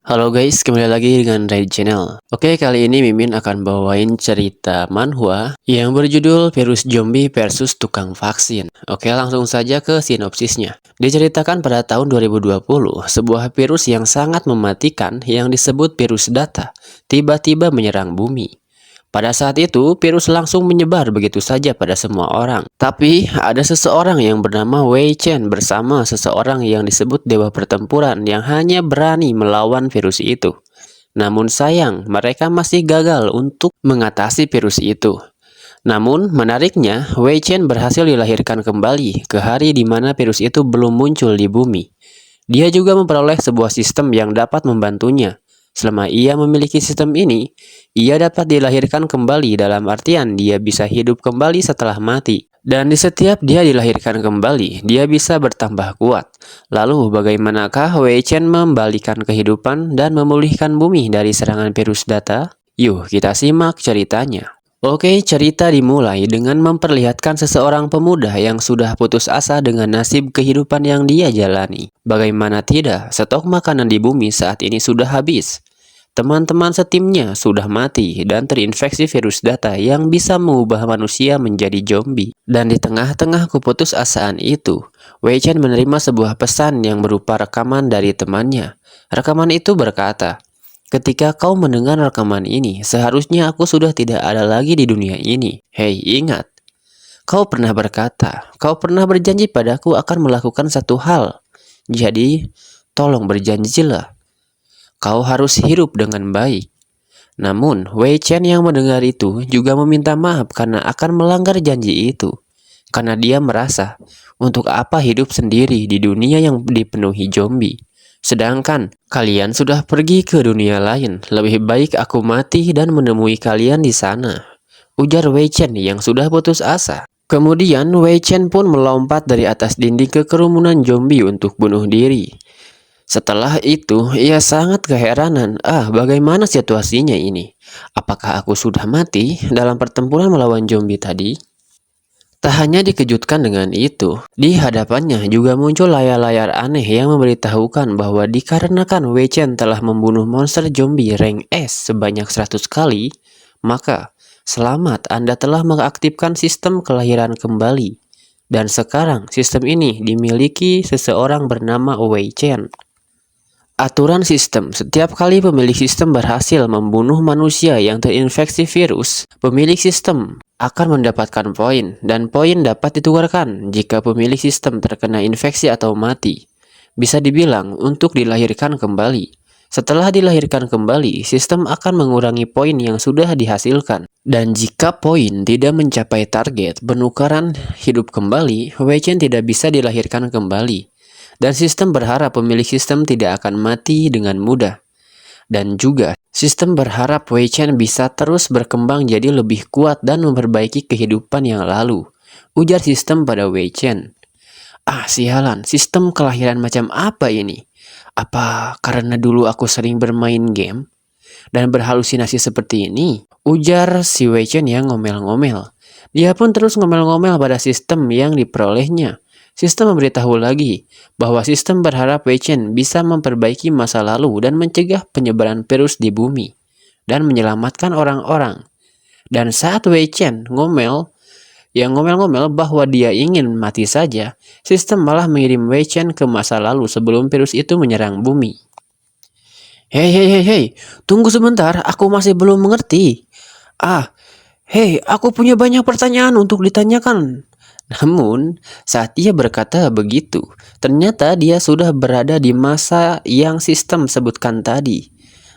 Halo guys, kembali lagi dengan Ray Channel. Oke, kali ini Mimin akan bawain cerita manhwa yang berjudul Virus Zombie versus Tukang Vaksin. Oke, langsung saja ke sinopsisnya. Diceritakan pada tahun 2020, sebuah virus yang sangat mematikan yang disebut virus data tiba-tiba menyerang bumi. Pada saat itu, virus langsung menyebar begitu saja pada semua orang. Tapi, ada seseorang yang bernama Wei Chen bersama seseorang yang disebut Dewa Pertempuran yang hanya berani melawan virus itu. Namun sayang, mereka masih gagal untuk mengatasi virus itu. Namun, menariknya, Wei Chen berhasil dilahirkan kembali ke hari di mana virus itu belum muncul di bumi. Dia juga memperoleh sebuah sistem yang dapat membantunya. Selama ia memiliki sistem ini, ia dapat dilahirkan kembali dalam artian dia bisa hidup kembali setelah mati. Dan di setiap dia dilahirkan kembali, dia bisa bertambah kuat. Lalu bagaimanakah Wei Chen membalikan kehidupan dan memulihkan bumi dari serangan virus data? Yuk kita simak ceritanya. Oke, cerita dimulai dengan memperlihatkan seseorang pemuda yang sudah putus asa dengan nasib kehidupan yang dia jalani. Bagaimana tidak, stok makanan di bumi saat ini sudah habis. Teman-teman setimnya sudah mati dan terinfeksi virus data yang bisa mengubah manusia menjadi zombie. Dan di tengah-tengah keputusasaan itu, Wei Chen menerima sebuah pesan yang berupa rekaman dari temannya. Rekaman itu berkata, "Ketika kau mendengar rekaman ini, seharusnya aku sudah tidak ada lagi di dunia ini. Hei, ingat, kau pernah berkata, kau pernah berjanji padaku akan melakukan satu hal. Jadi, tolong berjanjilah. Kau harus hidup dengan baik." Namun, Wei Chen yang mendengar itu juga meminta maaf karena akan melanggar janji itu. Karena dia merasa, untuk apa hidup sendiri di dunia yang dipenuhi zombie? Sedangkan kalian sudah pergi ke dunia lain, lebih baik aku mati dan menemui kalian di sana, ujar Wei Chen yang sudah putus asa. Kemudian Wei Chen pun melompat dari atas dinding ke kerumunan zombie untuk bunuh diri. Setelah itu, ia sangat keheranan. Bagaimana situasinya ini? Apakah aku sudah mati dalam pertempuran melawan zombie tadi? Tak hanya dikejutkan dengan itu, di hadapannya juga muncul layar-layar aneh yang memberitahukan bahwa dikarenakan Wei Chen telah membunuh monster zombie rank S sebanyak 100 kali, maka selamat, Anda telah mengaktifkan sistem kelahiran kembali. Dan sekarang sistem ini dimiliki seseorang bernama Wei Chen. Aturan sistem, setiap kali pemilik sistem berhasil membunuh manusia yang terinfeksi virus, pemilik sistem akan mendapatkan poin, dan poin dapat ditukarkan jika pemilik sistem terkena infeksi atau mati. Bisa dibilang untuk dilahirkan kembali. Setelah dilahirkan kembali, sistem akan mengurangi poin yang sudah dihasilkan. Dan jika poin tidak mencapai target penukaran hidup kembali, Wei Chen tidak bisa dilahirkan kembali. Dan sistem berharap pemilik sistem tidak akan mati dengan mudah. Dan juga, sistem berharap Wei Chen bisa terus berkembang jadi lebih kuat dan memperbaiki kehidupan yang lalu, ujar sistem pada Wei Chen. Sialan, sistem kelahiran macam apa ini? Apa karena dulu aku sering bermain game dan berhalusinasi seperti ini? Ujar si Wei Chen yang ngomel-ngomel. Dia pun terus ngomel-ngomel pada sistem yang diperolehnya. Sistem memberitahu lagi bahwa sistem berharap Wei Chen bisa memperbaiki masa lalu dan mencegah penyebaran virus di bumi dan menyelamatkan orang-orang. Dan saat Wei Chen ngomel-ngomel bahwa dia ingin mati saja, sistem malah mengirim Wei Chen ke masa lalu sebelum virus itu menyerang bumi. Hei, tunggu sebentar, aku masih belum mengerti. Hei, aku punya banyak pertanyaan untuk ditanyakan. Namun, saat ia berkata begitu, ternyata dia sudah berada di masa yang sistem sebutkan tadi.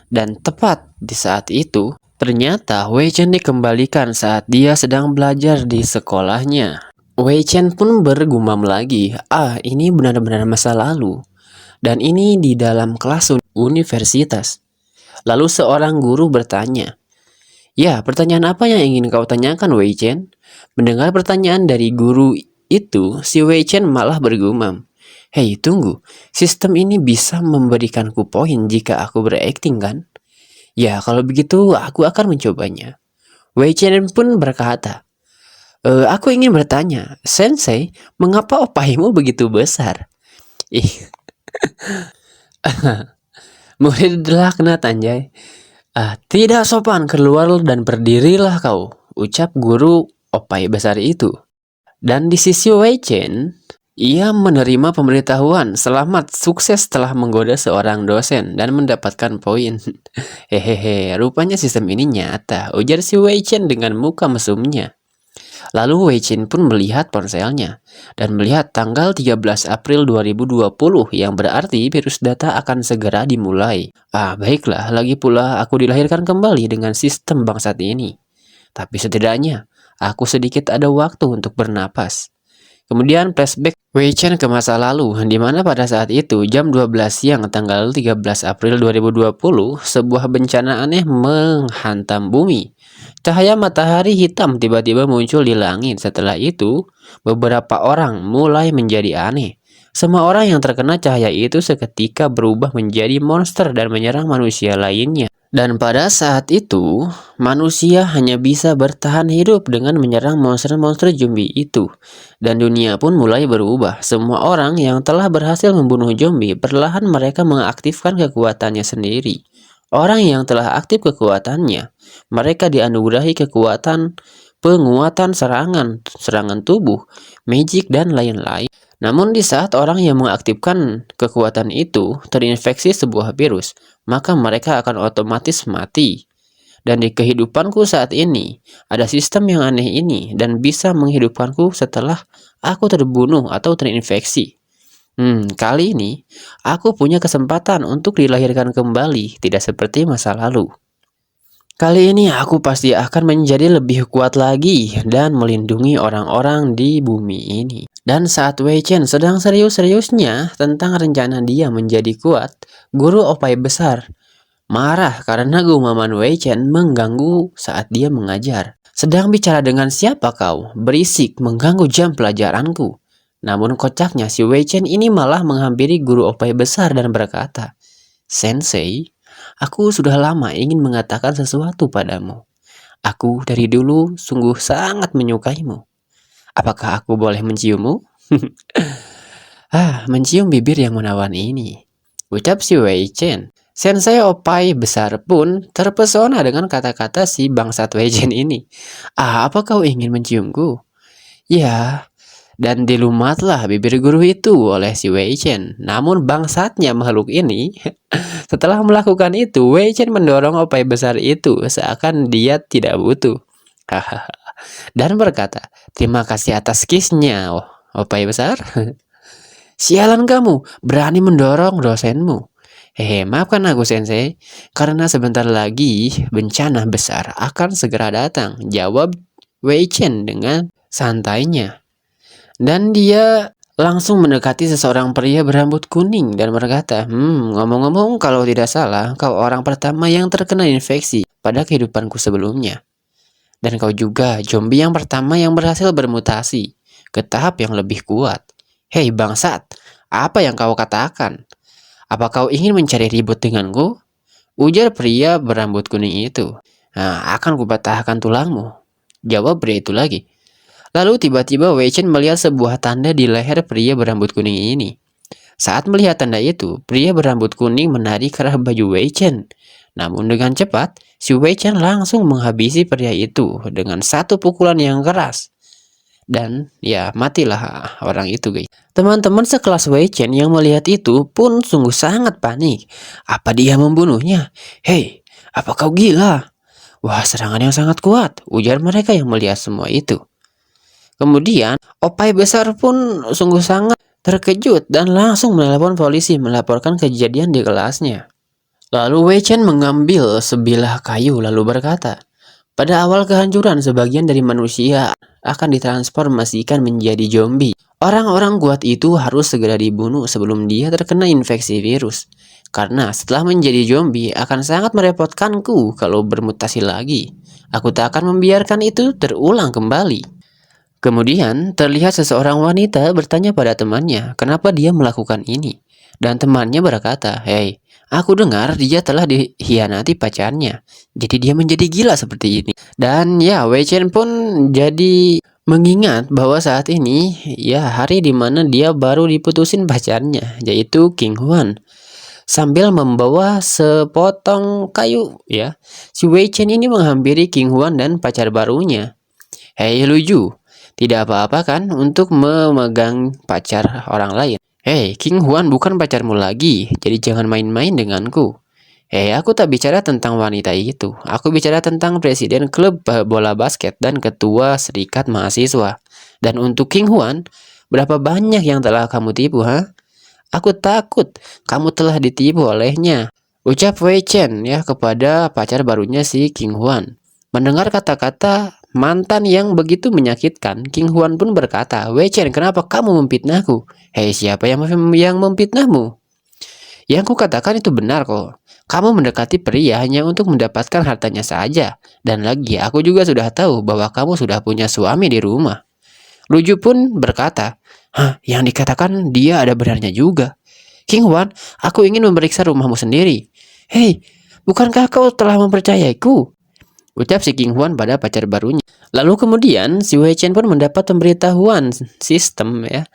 Dan tepat di saat itu, ternyata Wei Chen dikembalikan saat dia sedang belajar di sekolahnya. Wei Chen pun bergumam lagi, ini benar-benar masa lalu. Dan ini di dalam kelas universitas. Lalu seorang guru bertanya, "Ya, pertanyaan apa yang ingin kau tanyakan, Wei Chen?" Mendengar pertanyaan dari guru itu, si Wei Chen malah bergumam, "Hei, tunggu, sistem ini bisa memberikanku poin jika aku berakting kan? Ya, kalau begitu aku akan mencobanya." Wei Chen pun berkata, Aku ingin bertanya, Sensei, mengapa opahmu begitu besar?" Ih, Murid laknat anjay. Tidak sopan, keluar dan berdirilah kau, ucap guru opai besar itu. Dan di sisi Wei Chen, ia menerima pemberitahuan selamat sukses telah menggoda seorang dosen dan mendapatkan poin. Hehehe, rupanya sistem ini nyata, ujar si Wei Chen dengan muka mesumnya. Lalu Wei Chen pun melihat ponselnya dan melihat tanggal 13 April 2020 yang berarti virus data akan segera dimulai. Baiklah, lagi pula aku dilahirkan kembali dengan sistem bangsat ini. Tapi setidaknya aku sedikit ada waktu untuk bernapas. Kemudian flashback Wei Chen ke masa lalu, di mana pada saat itu jam 12 siang tanggal 13 April 2020, sebuah bencana aneh menghantam bumi. Cahaya matahari hitam tiba-tiba muncul di langit. Setelah itu, beberapa orang mulai menjadi aneh. Semua orang yang terkena cahaya itu seketika berubah menjadi monster dan menyerang manusia lainnya. Dan pada saat itu, manusia hanya bisa bertahan hidup dengan menyerang monster-monster zombie itu. Dan dunia pun mulai berubah. Semua orang yang telah berhasil membunuh zombie, perlahan mereka mengaktifkan kekuatannya sendiri. Orang yang telah aktif kekuatannya, mereka dianugerahi kekuatan penguatan serangan tubuh, magic, dan lain-lain. Namun di saat orang yang mengaktifkan kekuatan itu terinfeksi sebuah virus, maka mereka akan otomatis mati. Dan di kehidupanku saat ini, ada sistem yang aneh ini dan bisa menghidupkanku setelah aku terbunuh atau terinfeksi. Kali ini, aku punya kesempatan untuk dilahirkan kembali, tidak seperti masa lalu. Kali ini aku pasti akan menjadi lebih kuat lagi dan melindungi orang-orang di bumi ini. Dan saat Wei Chen sedang serius-seriusnya tentang rencana dia menjadi kuat, guru opai besar marah karena gumaman Wei Chen mengganggu saat dia mengajar. Sedang bicara dengan siapa kau? Berisik, mengganggu jam pelajaranku. Namun kocaknya si Wei Chen ini malah menghampiri guru opai besar dan berkata, Sensei, aku sudah lama ingin mengatakan sesuatu padamu. Aku dari dulu sungguh sangat menyukaimu. Apakah aku boleh menciummu? Mencium bibir yang menawan ini, ucap si Wei Chen. Sensei opai besar pun terpesona dengan kata-kata si bangsat Wei Chen ini. Apa kau ingin menciumku? Ya, dan dilumatlah bibir guru itu oleh si Wei Chen. Namun bangsatnya makhluk ini, setelah melakukan itu, Wei Chen mendorong opai besar itu seakan dia tidak butuh. Dan berkata, terima kasih atas kisnya, opai besar. Sialan kamu, berani mendorong dosenmu. Maafkan aku sensei, karena sebentar lagi bencana besar akan segera datang, jawab Wei Chen dengan santainya. Dan dia langsung mendekati seseorang pria berambut kuning dan berkata, ngomong-ngomong kalau tidak salah, kau orang pertama yang terkena infeksi pada kehidupanku sebelumnya. Dan kau juga zombie yang pertama yang berhasil bermutasi ke tahap yang lebih kuat. Hei bangsat, apa yang kau katakan? Apa kau ingin mencari ribut denganku? Ujar pria berambut kuning itu. Akan kupatahkan tulangmu, jawab pria itu lagi. Lalu tiba-tiba Wei Chen melihat sebuah tanda di leher pria berambut kuning ini. Saat melihat tanda itu, pria berambut kuning menarik ke arah baju Wei Chen. Namun dengan cepat, si Wei Chen langsung menghabisi pria itu dengan satu pukulan yang keras. Dan ya matilah orang itu guys. Teman-teman sekelas Wei Chen yang melihat itu pun sungguh sangat panik. Apa dia membunuhnya? Hei, apa kau gila? Wah, serangan yang sangat kuat, ujar mereka yang melihat semua itu. Kemudian, opai besar pun sungguh sangat terkejut dan langsung menelepon polisi melaporkan kejadian di kelasnya. Lalu Wei Chen mengambil sebilah kayu lalu berkata, pada awal kehancuran sebagian dari manusia akan ditransformasikan menjadi zombie. Orang-orang kuat itu harus segera dibunuh sebelum dia terkena infeksi virus. Karena setelah menjadi zombie akan sangat merepotkanku kalau bermutasi lagi. Aku tak akan membiarkan itu terulang kembali. Kemudian terlihat seseorang wanita bertanya pada temannya kenapa dia melakukan ini. Dan temannya berkata, hei, aku dengar dia telah dikhianati pacarnya. Jadi dia menjadi gila seperti ini. Dan ya, Wei Chen pun jadi mengingat bahwa saat ini ya hari dimana dia baru diputusin pacarnya, yaitu King Huan. sambil membawa sepotong kayu ya. Si Wei Chen ini menghampiri King Huan dan pacar barunya. Hei Luju, tidak apa-apa kan untuk memegang pacar orang lain? Hei, King Huan bukan pacarmu lagi, jadi jangan main-main denganku. Hei, aku tak bicara tentang wanita itu. Aku bicara tentang presiden klub bola basket dan ketua serikat mahasiswa. Dan untuk King Huan, berapa banyak yang telah kamu tipu, ha? Aku takut kamu telah ditipu olehnya. Ucap Wei Chen ya kepada pacar barunya si King Huan. Mendengar kata-kata mantan yang begitu menyakitkan, King Huan pun berkata, Wei Chen, kenapa kamu memfitnahku? Hei, siapa yang memfitnahmu? Yang kukatakan itu benar kok. Kamu mendekati pria hanya untuk mendapatkan hartanya saja. Dan lagi, aku juga sudah tahu bahwa kamu sudah punya suami di rumah. Luju pun berkata, hah, yang dikatakan dia ada benarnya juga. King Huan, aku ingin memeriksa rumahmu sendiri. Hei, bukankah kau telah mempercayaiku? Ucap si King Huan pada pacar barunya. Lalu kemudian si Wei Chen pun mendapat pemberitahuan sistem ya,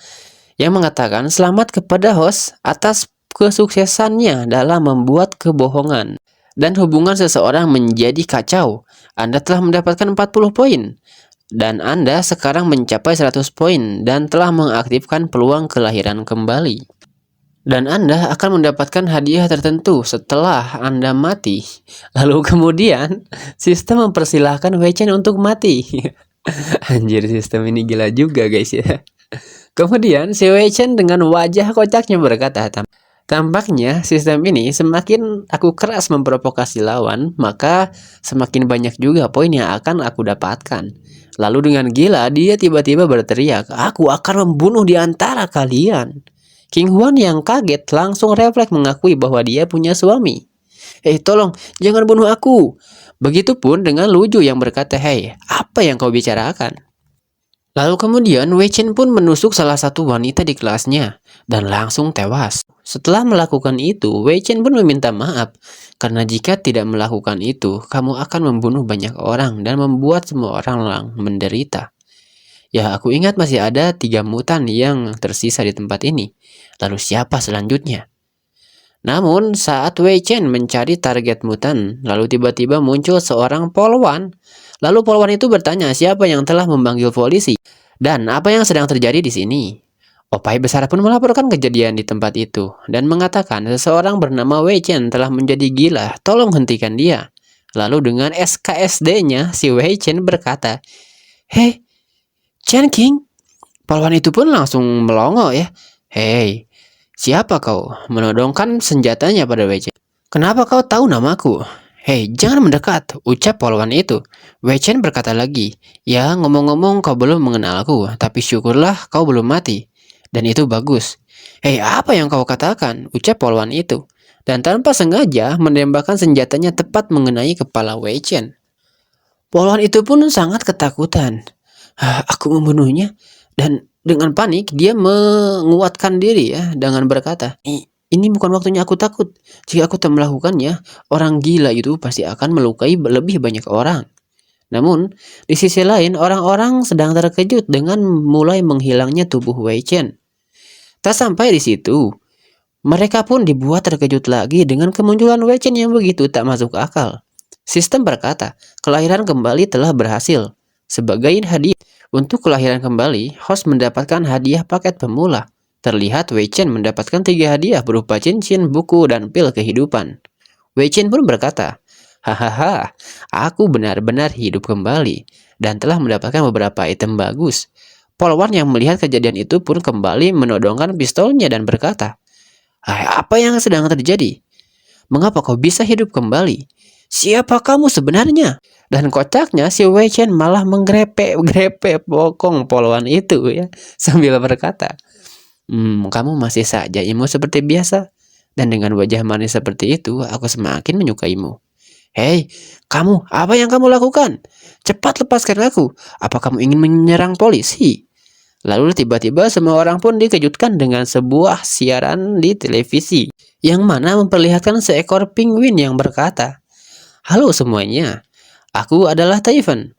yang mengatakan selamat kepada host atas kesuksesannya dalam membuat kebohongan dan hubungan seseorang menjadi kacau. Anda telah mendapatkan 40 poin dan Anda sekarang mencapai 100 poin dan telah mengaktifkan peluang kelahiran kembali. Dan Anda akan mendapatkan hadiah tertentu setelah Anda mati. Lalu kemudian sistem mempersilahkan Wei Chen untuk mati. Anjir, sistem ini gila juga guys ya. Kemudian si Wei Chen dengan wajah kocaknya berkata, tampaknya sistem ini semakin aku keras memprovokasi lawan, maka semakin banyak juga poin yang akan aku dapatkan. Lalu dengan gila dia tiba-tiba berteriak, aku akan membunuh di antara kalian. King Huan yang kaget langsung refleks mengakui bahwa dia punya suami. Tolong, jangan bunuh aku. Begitupun dengan Luju yang berkata, hei, apa yang kau bicarakan? Lalu kemudian Wei Chen pun menusuk salah satu wanita di kelasnya dan langsung tewas. Setelah melakukan itu, Wei Chen pun meminta maaf. Karena jika tidak melakukan itu, kamu akan membunuh banyak orang dan membuat semua orang menderita. Ya, aku ingat masih ada 3 mutan yang tersisa di tempat ini. Lalu siapa selanjutnya? Namun, saat Wei Chen mencari target mutan, lalu tiba-tiba muncul seorang polwan. Lalu polwan itu bertanya siapa yang telah memanggil polisi dan apa yang sedang terjadi di sini. Opai besar pun melaporkan kejadian di tempat itu dan mengatakan seseorang bernama Wei Chen telah menjadi gila, tolong hentikan dia. Lalu dengan SKSD-nya, si Wei Chen berkata, hei, Chen King. Polwan itu pun langsung melongo ya. Hei, siapa kau? Menodongkan senjatanya pada Wei Chen. Kenapa kau tahu namaku? Hei, jangan mendekat, ucap polwan itu. Wei Chen berkata lagi, ya ngomong-ngomong kau belum mengenalku, tapi syukurlah kau belum mati. Dan itu bagus. Hei, apa yang kau katakan? Ucap polwan itu. Dan tanpa sengaja menembakkan senjatanya tepat mengenai kepala Wei Chen. Polwan itu pun sangat ketakutan. Aku membunuhnya. Dan dengan panik dia menguatkan diri ya dengan berkata, ini bukan waktunya aku takut. Jika aku tak melakukannya, orang gila itu pasti akan melukai lebih banyak orang. Namun, di sisi lain orang-orang sedang terkejut dengan mulai menghilangnya tubuh Wei Chen. Tak sampai di situ, mereka pun dibuat terkejut lagi dengan kemunculan Wei Chen yang begitu tak masuk akal. Sistem berkata, kelahiran kembali telah berhasil. Sebagai hadiah untuk kelahiran kembali, host mendapatkan hadiah paket pemula. Terlihat Wei Chen mendapatkan 3 hadiah berupa cincin, buku, dan pil kehidupan. Wei Chen pun berkata, hahaha, aku benar-benar hidup kembali dan telah mendapatkan beberapa item bagus. Polwan yang melihat kejadian itu pun kembali menodongkan pistolnya dan berkata, apa yang sedang terjadi? Mengapa kau bisa hidup kembali? Siapa kamu sebenarnya? Dan kocaknya si Wei Chen malah menggrepe bokong polwan itu ya, sambil berkata, kamu masih saja imut seperti biasa. Dan dengan wajah manis seperti itu, aku semakin menyukaimu. Hei, kamu, apa yang kamu lakukan? Cepat lepaskan aku. Apa kamu ingin menyerang polisi? Lalu tiba-tiba semua orang pun dikejutkan dengan sebuah siaran di televisi, yang mana memperlihatkan seekor penguin yang berkata, halo semuanya, aku adalah Typhon.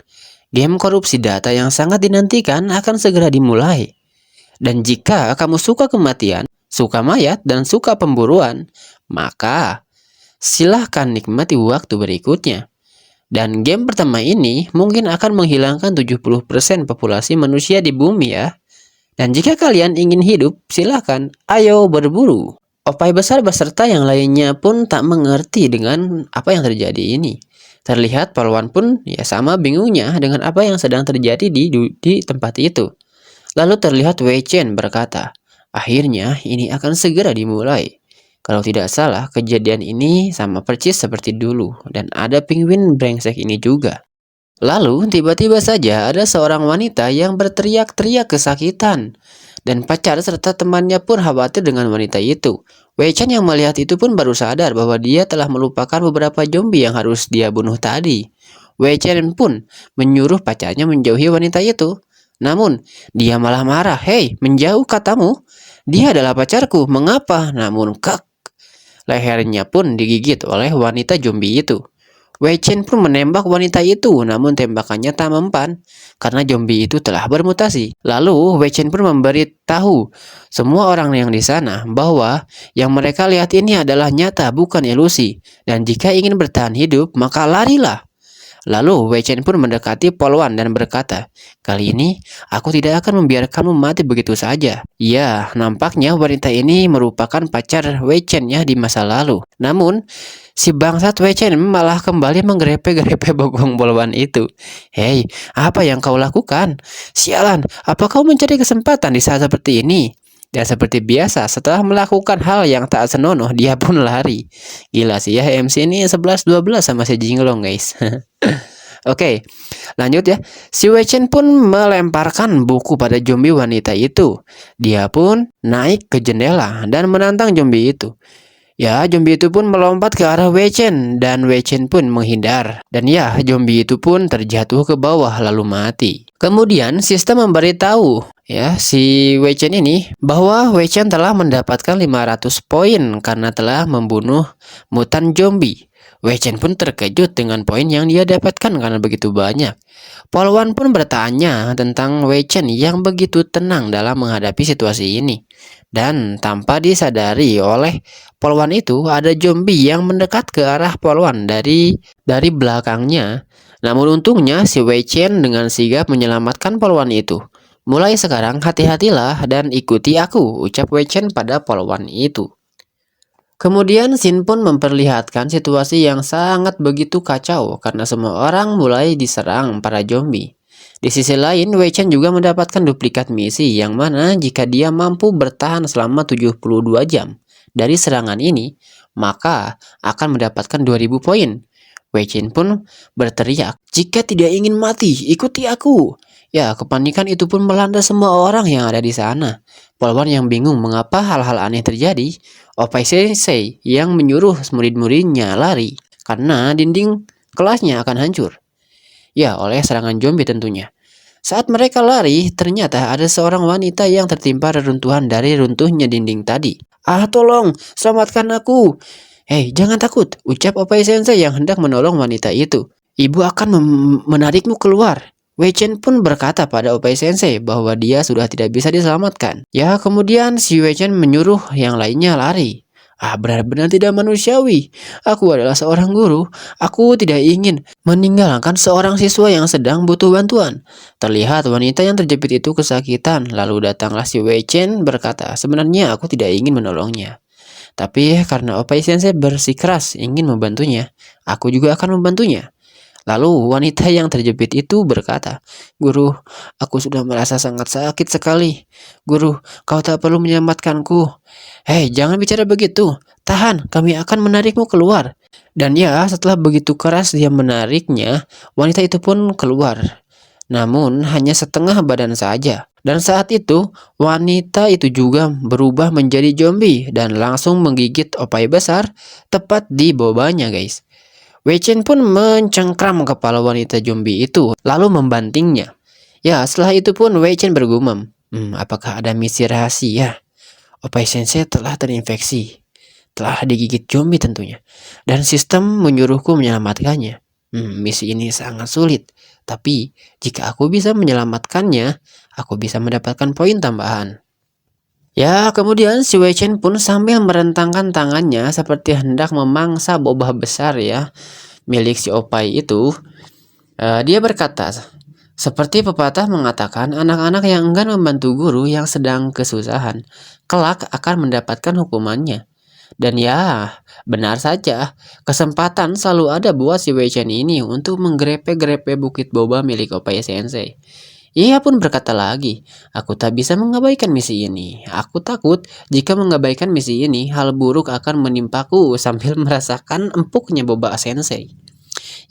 Game korupsi data yang sangat dinantikan akan segera dimulai. Dan jika kamu suka kematian, suka mayat, dan suka pemburuan, maka silahkan nikmati waktu berikutnya. Dan game pertama ini mungkin akan menghilangkan 70% populasi manusia di bumi ya. Dan jika kalian ingin hidup, silahkan, ayo berburu. Opai besar beserta yang lainnya pun tak mengerti dengan apa yang terjadi ini. Terlihat Polwan pun ya sama bingungnya dengan apa yang sedang terjadi di tempat itu. Lalu terlihat Wei Chen berkata, akhirnya ini akan segera dimulai. Kalau tidak salah, kejadian ini sama persis seperti dulu, dan ada penguin brengsek ini juga. Lalu, tiba-tiba saja ada seorang wanita yang berteriak-teriak kesakitan. Dan pacar serta temannya pun khawatir dengan wanita itu. Wei Chen yang melihat itu pun baru sadar bahwa dia telah melupakan beberapa zombie yang harus dia bunuh tadi. Wei Chen pun menyuruh pacarnya menjauhi wanita itu. Namun, dia malah marah. Hei, menjauh katamu? Dia adalah pacarku, mengapa? Namun, lehernya pun digigit oleh wanita zombie itu. Wei Chen pun menembak wanita itu, namun tembakannya tak mempan karena zombie itu telah bermutasi. Lalu Wei Chen pun memberitahu semua orang yang di sana bahwa yang mereka lihat ini adalah nyata, bukan ilusi. Dan jika ingin bertahan hidup, maka larilah. Lalu Wei Chen pun mendekati Polwan dan berkata, kali ini aku tidak akan membiarkanmu mati begitu saja. Ya, nampaknya wanita ini merupakan pacar Wei Chen ya di masa lalu. Namun, si bangsat Wei Chen malah kembali menggerepe-gerepe bokong Polwan itu. Hei, apa yang kau lakukan? Sialan, apa kau mencari kesempatan di saat seperti ini? Dan seperti biasa, setelah melakukan hal yang tak senonoh, dia pun lari. Gila sih ya, MC ini 11-12 sama si Jinglong guys. Oke, lanjut ya. Si Wei Chen pun melemparkan buku pada zombie wanita itu. Dia pun naik ke jendela dan menantang zombie itu. Ya, zombie itu pun melompat ke arah Wei Chen dan Wei Chen pun menghindar. Dan ya, zombie itu pun terjatuh ke bawah lalu mati. Kemudian sistem memberitahu ya si Wei Chen ini bahwa Wei Chen telah mendapatkan 500 poin karena telah membunuh mutan zombie. Wei Chen pun terkejut dengan poin yang dia dapatkan karena begitu banyak. Polwan pun bertanya tentang Wei Chen yang begitu tenang dalam menghadapi situasi ini. Dan tanpa disadari oleh Polwan itu, ada zombie yang mendekat ke arah Polwan dari belakangnya. Namun untungnya si Wei Chen dengan sigap menyelamatkan Polwan itu. Mulai sekarang hati-hatilah dan ikuti aku, ucap Wei Chen pada Polwan itu. Kemudian Shin pun memperlihatkan situasi yang sangat begitu kacau karena semua orang mulai diserang para zombie. Di sisi lain, Wei Chen juga mendapatkan duplikat misi yang mana jika dia mampu bertahan selama 72 jam dari serangan ini, maka akan mendapatkan 2000 poin. Wei Chen pun berteriak, jika tidak ingin mati, ikuti aku. Ya, kepanikan itu pun melanda semua orang yang ada di sana. Polwan yang bingung mengapa hal-hal aneh terjadi, Opai Sensei yang menyuruh murid-muridnya lari karena dinding kelasnya akan hancur. Ya, oleh serangan zombie tentunya. Saat mereka lari, ternyata ada seorang wanita yang tertimpa reruntuhan dari runtuhnya dinding tadi. Ah, tolong, selamatkan aku. Hei, jangan takut, ucap Opai Sensei yang hendak menolong wanita itu. Ibu akan menarikmu keluar. Wei Chen pun berkata pada Opai Sensei bahwa dia sudah tidak bisa diselamatkan. Ya, kemudian si Wei Chen menyuruh yang lainnya lari. Ah, benar-benar tidak manusiawi. Aku adalah seorang guru. Aku tidak ingin meninggalkan seorang siswa yang sedang butuh bantuan. Terlihat wanita yang terjepit itu kesakitan. Lalu datanglah si Wei Chen berkata, sebenarnya aku tidak ingin menolongnya. Tapi karena Opai Sensei bersikeras ingin membantunya, aku juga akan membantunya. Lalu wanita yang terjepit itu berkata, Guru, aku sudah merasa sangat sakit sekali. Guru, kau tak perlu menyelamatkanku. Hei, jangan bicara begitu. Tahan, kami akan menarikmu keluar. Dan ya, setelah begitu keras dia menariknya, wanita itu pun keluar. Namun hanya setengah badan saja. Dan saat itu, wanita itu juga berubah menjadi zombie dan langsung menggigit Opai besar tepat di bawahnya, guys. Wei Chen pun mencengkram kepala wanita zombie itu, lalu membantingnya. Ya, setelah itu pun Wei Chen bergumam, apakah ada misi rahasia? Opai Sensei telah terinfeksi, telah digigit zombie tentunya, dan sistem menyuruhku menyelamatkannya. Misi ini sangat sulit, tapi jika aku bisa menyelamatkannya, aku bisa mendapatkan poin tambahan. Ya, kemudian si Wei Chen pun sambil merentangkan tangannya seperti hendak memangsa boba besar ya milik si Opai itu. Dia berkata, seperti pepatah mengatakan, anak-anak yang enggan membantu guru yang sedang kesusahan, kelak akan mendapatkan hukumannya. Dan ya, benar saja, kesempatan selalu ada buat si Wei Chen ini untuk menggrepe-grepe bukit boba milik Opai Sensei. Ia pun berkata lagi, aku tak bisa mengabaikan misi ini. Aku takut jika mengabaikan misi ini, hal buruk akan menimpaku sambil merasakan empuknya boba sensei.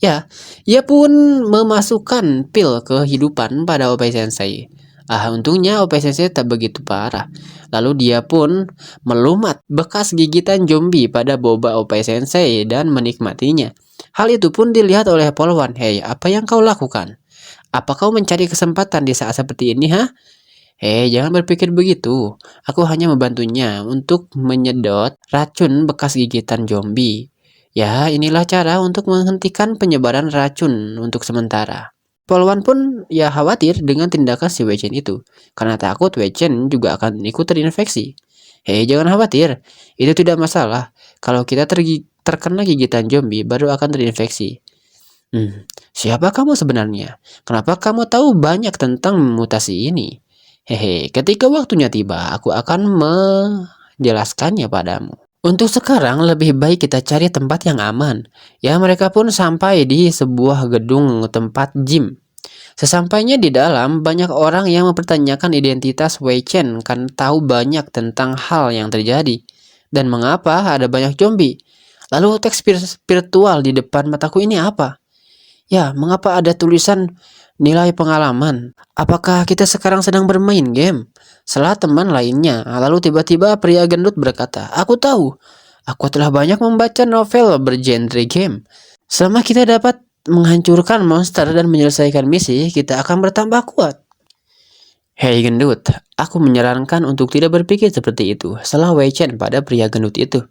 Ya, ia pun memasukkan pil kehidupan pada Opai Sensei. Untungnya Opai Sensei tak begitu parah. Lalu dia pun melumat bekas gigitan zombie pada boba Opai Sensei dan menikmatinya. Hal itu pun dilihat oleh Polwan. Hei, apa yang kau lakukan? Apa kau mencari kesempatan di saat seperti ini, ha? Jangan berpikir begitu. Aku hanya membantunya untuk menyedot racun bekas gigitan zombie. Ya, inilah cara untuk menghentikan penyebaran racun untuk sementara. Polwan pun ya khawatir dengan tindakan si Wei Chen itu, karena takut Wei Chen juga akan ikut terinfeksi. Jangan khawatir, itu tidak masalah. Kalau kita terkena gigitan zombie, baru akan terinfeksi. Siapa kamu sebenarnya? Kenapa kamu tahu banyak tentang mutasi ini? Ketika waktunya tiba, aku akan menjelaskannya padamu. Untuk sekarang, lebih baik kita cari tempat yang aman. Ya, mereka pun sampai di sebuah gedung tempat gym. Sesampainya di dalam, banyak orang yang mempertanyakan identitas Wei Chen karena tahu banyak tentang hal yang terjadi. Dan mengapa ada banyak zombie? Lalu teks spiritual di depan mataku ini apa? Ya, mengapa ada tulisan nilai pengalaman? Apakah kita sekarang sedang bermain game? Setelah teman lainnya, lalu tiba-tiba pria gendut berkata, aku tahu, aku telah banyak membaca novel bergenre game. Selama kita dapat menghancurkan monster dan menyelesaikan misi, kita akan bertambah kuat. Hei gendut, aku menyarankan untuk tidak berpikir seperti itu, setelah Wei Chen pada pria gendut itu.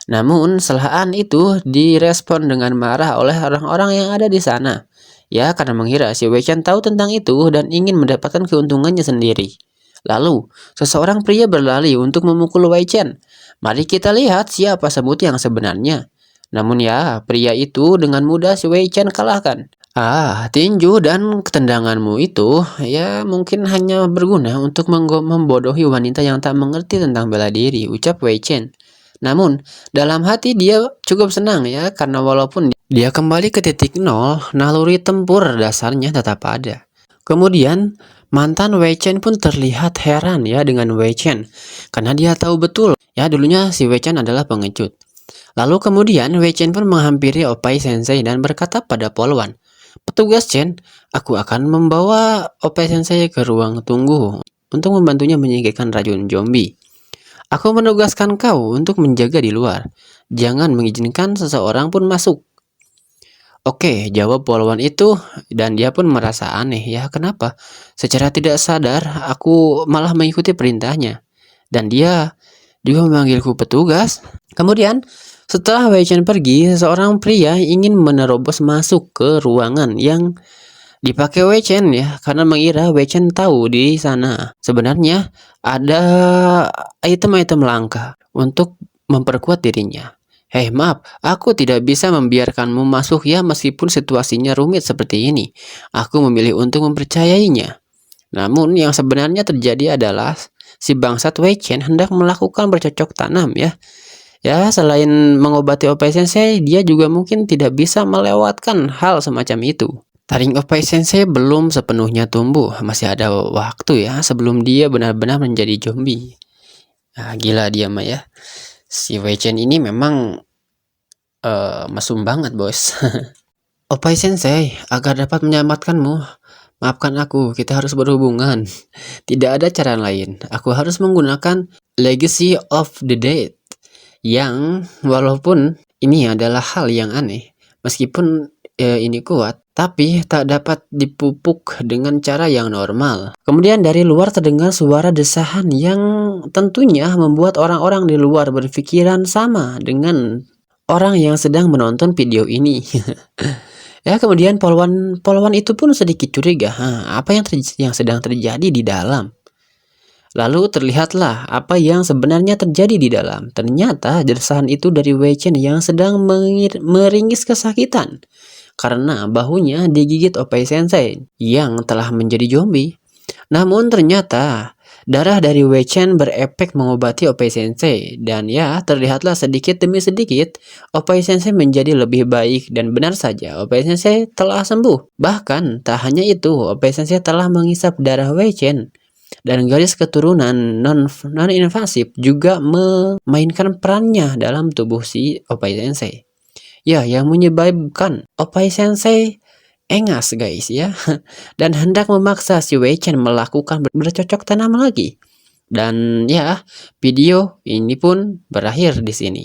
Namun, selahan itu direspon dengan marah oleh orang-orang yang ada di sana. Ya, karena mengira si Wei Chen tahu tentang itu dan ingin mendapatkan keuntungannya sendiri. Lalu, seseorang pria berlari untuk memukul Wei Chen. Mari kita lihat siapa semut yang sebenarnya. Namun ya, pria itu dengan mudah si Wei Chen kalahkan. Tinju dan ketendanganmu itu ya mungkin hanya berguna untuk membodohi wanita yang tak mengerti tentang bela diri, ucap Wei Chen. Namun, dalam hati dia cukup senang ya, karena walaupun dia kembali ke titik nol, naluri tempur dasarnya tetap ada. Kemudian, mantan Wei Chen pun terlihat heran ya dengan Wei Chen, karena dia tahu betul ya dulunya si Wei Chen adalah pengecut. Lalu kemudian Wei Chen pun menghampiri Opai Sensei dan berkata pada Polwan, petugas Chen, aku akan membawa Opai Sensei ke ruang tunggu untuk membantunya menyingkirkan racun zombie. Aku menugaskan kau untuk menjaga di luar. Jangan mengizinkan seseorang pun masuk. Oke, jawab polwan itu dan dia pun merasa aneh ya. Kenapa? Secara tidak sadar aku malah mengikuti perintahnya. Dan dia juga memanggilku petugas. Kemudian setelah Wei Chen pergi, seorang pria ingin menerobos masuk ke ruangan yang dipakai Wei Chen ya, karena mengira Wei Chen tahu di sana. Sebenarnya ada item-item langka untuk memperkuat dirinya. Maaf, aku tidak bisa membiarkanmu masuk ya meskipun situasinya rumit seperti ini. Aku memilih untuk mempercayainya. Namun yang sebenarnya terjadi adalah si bangsat Wei Chen hendak melakukan bercocok tanam ya. Ya, selain mengobati Opai Sensei, dia juga mungkin tidak bisa melewatkan hal semacam itu. Taring Opai Sensei belum sepenuhnya tumbuh, masih ada waktu ya sebelum dia benar-benar menjadi zombie. Gila dia mah ya. Si Wei Chen ini memang mesum banget bos. Opai Sensei, agar dapat menyelamatkanmu, maafkan aku, kita harus berhubungan. Tidak ada cara lain, aku harus menggunakan Legacy of the Dead. Yang walaupun ini adalah hal yang aneh, meskipun ini kuat, tapi tak dapat dipupuk dengan cara yang normal. Kemudian dari luar terdengar suara desahan yang tentunya membuat orang-orang di luar berpikiran sama dengan orang yang sedang menonton video ini. Ya, kemudian polwan itu pun sedikit curiga, apa yang sedang terjadi di dalam. Lalu terlihatlah apa yang sebenarnya terjadi di dalam. Ternyata desahan itu dari Wei Chen yang sedang meringis kesakitan karena bahunya digigit Opai Sensei yang telah menjadi zombie. Namun ternyata darah dari Wei Chen berefek mengobati Opai Sensei, dan ya terlihatlah sedikit demi sedikit Opai Sensei menjadi lebih baik, dan benar saja Opai Sensei telah sembuh. Bahkan tak hanya itu, Opai Sensei telah menghisap darah Wei Chen, dan garis keturunan non-invasif juga memainkan perannya dalam tubuh si Opai Sensei. Ya, yang menyebabkan Opai Sensei engas guys ya, dan hendak memaksa si Wei Chen melakukan bercocok tanam lagi. Dan ya, video ini pun berakhir di sini.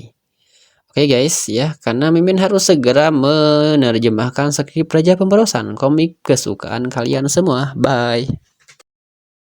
Oke guys ya, karena Mimin harus segera menerjemahkan skrip Raja Pemborosan, komik kesukaan kalian semua. Bye.